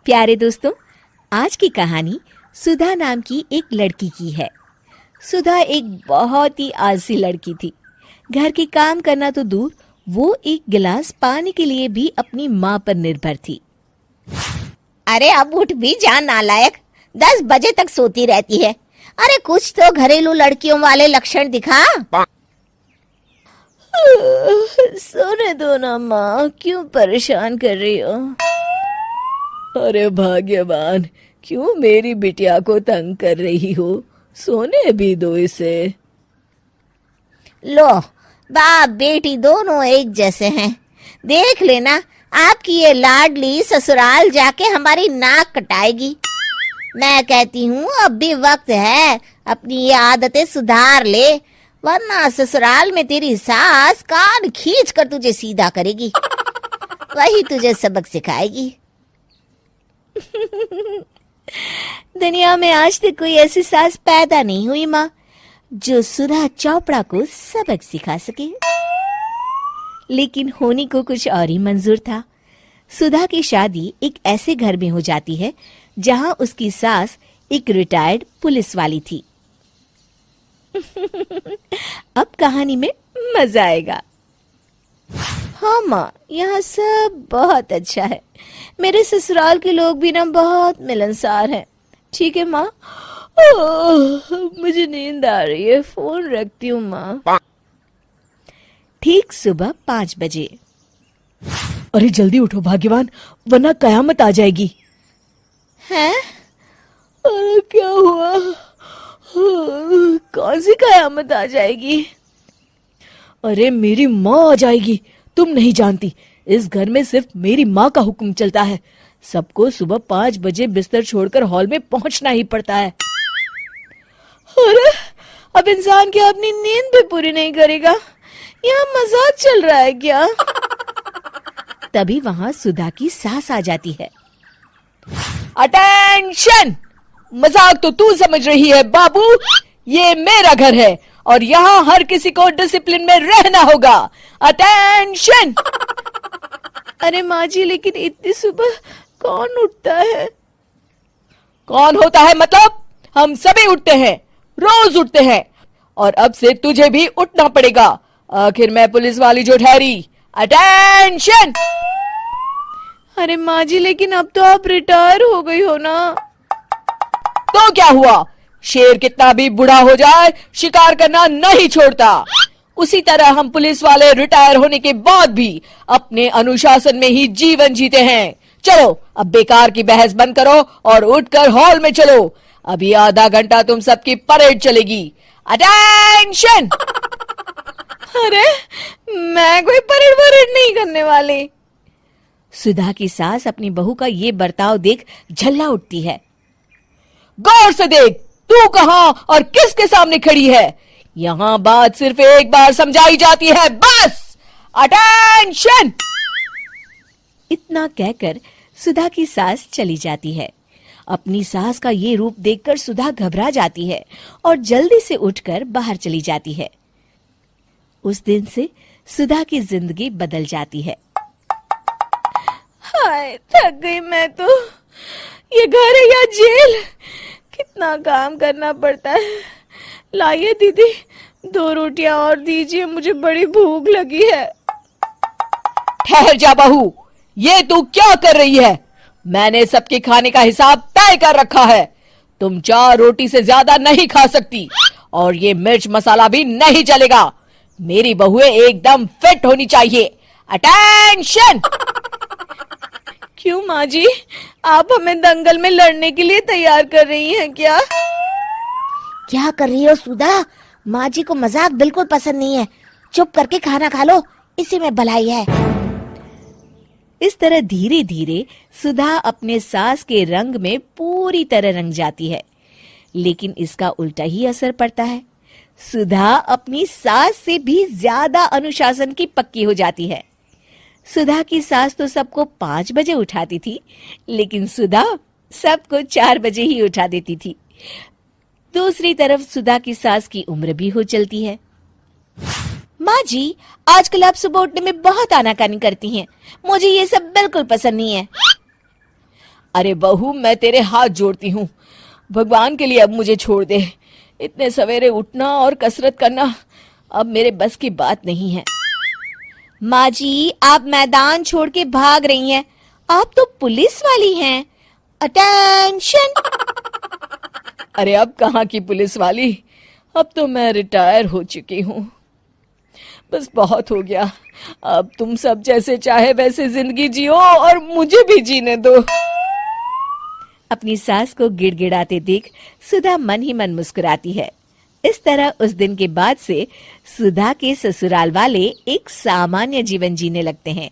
प्यारे दोस्तों, आज की कहानी सुधा नाम की एक लड़की की है। सुधा एक बहुत ही आलसी लड़की थी। घर के काम करना तो दूर, वो एक गिलास पानी के लिए भी अपनी माँ पर निर्भर थी। अरे अब उठ भी जा नालायक, 10 बजे तक सोती रहती है। अरे कुछ तो घरेलू लड़कियों वाले लक्षण दिखा। सोने दो ना माँ, क्यों परेशान कर रही हो? अरे भाग्यवान, क्यों मेरी बिटिया को तंग कर रही हो? सोने भी दो इसे। लो, बाप बेटी दोनों एक जैसे हैं। देख लेना, आपकी ये लाडली ससुराल जाके हमारी नाक कटाएगी। मैं कहती हूँ अब भी वक्त है, अपनी ये आदतें सुधार ले, वरना ससुराल में तेरी सास कान खींच कर तुझे सीधा करेगी। वही तुझे सबक सिखाएगी। दुनिया में आज तक कोई ऐसी सास पैदा नहीं हुई माँ, जो सुधा चोपड़ा को सबक सिखा सके। लेकिन होनी को कुछ और ही मंजूर था। सुधा की शादी एक ऐसे घर में हो जाती है जहां उसकी सास एक रिटायर्ड पुलिस वाली थी। अब कहानी में मजा आएगा। हाँ माँ, यहाँ सब बहुत अच्छा है। मेरे ससुराल के लोग भी ना बहुत मिलनसार हैं। ठीक है माँ, मुझे नींद आ रही है, फोन रखती हूँ माँ। ठीक सुबह 5 बजे। अरे जल्दी उठो भाग्यवान, वरना कयामत आ जाएगी। हैं? अरे क्या हुआ? कौन सी कयामत आ जाएगी? अरे मेरी माँ आ जाएगी। तुम नहीं जानती, इस घर में सिर्फ मेरी माँ का हुक्म चलता है। सबको सुबह 5 बजे बिस्तर छोड़कर हॉल में पहुंचना ही पड़ता है। अरे अब इंसान क्या अपनी नींद भी पूरी नहीं करेगा? यहाँ मजाक चल रहा है क्या? तभी वहां सुधा की सास आ जाती है। अटेंशन! मजाक तो तू समझ रही है बाबू, ये मेरा घर है और यहाँ हर किसी को डिसिप्लिन में रहना होगा। अटेंशन! अरे माँ जी, लेकिन इतनी सुबह कौन उठता है? कौन होता है मतलब? हम सभी उठते हैं, रोज उठते हैं, और अब से तुझे भी उठना पड़ेगा। आखिर मैं पुलिस वाली जो ठहरी। अटेंशन! अरे माँ जी, लेकिन अब तो आप रिटायर हो गई हो ना। तो क्या हुआ? शेर कितना भी बूढ़ा हो जाए, शिकार करना नहीं छोड़ता। उसी तरह हम पुलिस वाले रिटायर होने के बाद भी अपने अनुशासन में ही जीवन जीते हैं। चलो अब बेकार की बहस बंद करो और उठकर हॉल में चलो। अभी आधा घंटा तुम सबकी परेड चलेगी। अटेंशन! अरे मैं कोई परेड नहीं करने वाली। सुधा की सास अपनी बहू का ये बर्ताव देख झल्ला उठती है। गौर से देख, तू कहां और किसके सामने खड़ी है? यहां बात सिर्फ एक बार समझाई जाती है, बस। अटेंशन! इतना कहकर सुधा की सास चली जाती है। अपनी सास का ये रूप देखकर सुधा घबरा जाती है और जल्दी से उठकर बाहर चली जाती है। उस दिन से सुधा की जिंदगी बदल जाती है। हाय, थक गई मैं तो। ये घर है या जेल? कितना काम करना पड़ता है। लाइए दीदी, 2 रोटियां और दीजिए, मुझे बड़ी भूख लगी है। ठहर जा बहू, ये तू क्या कर रही है? मैंने सबके खाने का हिसाब तय कर रखा है। तुम 4 रोटी से ज्यादा नहीं खा सकती और ये मिर्च मसाला भी नहीं चलेगा। मेरी बहुएं एकदम फिट होनी चाहिए। अटेंशन! क्यों माँ जी, आप हमें दंगल में लड़ने के लिए तैयार कर रही हैं क्या? क्या कर रही हो सुधा? माँ जी को मजाक बिल्कुल पसंद नहीं है। चुप करके खाना खा लो, इसी में भलाई है। इस तरह धीरे धीरे सुधा अपने सास के रंग में पूरी तरह रंग जाती है, लेकिन इसका उल्टा ही असर पड़ता है। सुधा अपनी सास से भी ज्यादा अनुशासन की पक्की हो जाती है। सुधा की सास तो सबको 5 बजे उठाती थी, लेकिन सुधा सबको 4 बजे ही उठा देती थी। दूसरी तरफ सुधा की सास की उम्र भी हो चलती है। माँ जी, आजकल आप सुबह उठने में बहुत आनाकानी करती हैं। मुझे ये सब बिल्कुल पसंद नहीं है। अरे बहू, मैं तेरे हाथ जोड़ती हूँ, भगवान के लिए अब मुझे छोड़ दे। इतने सवेरे उठना और कसरत करना अब मेरे बस की बात नहीं है। माँ जी, आप मैदान छोड़ के भाग रही हैं। आप तो पुलिस वाली हैं। अटेंशन। अरे अब कहाँ की पुलिस वाली, अब तो मैं रिटायर हो चुकी हूँ। बस बहुत हो गया, अब तुम सब जैसे चाहे वैसे जिंदगी जियो और मुझे भी जीने दो। अपनी सास को गिड़गिड़ाते देख सुधा मन ही मन मुस्कुराती है। इस तरह उस दिन के बाद से सुधा के ससुराल वाले एक सामान्य जीवन जीने लगते हैं।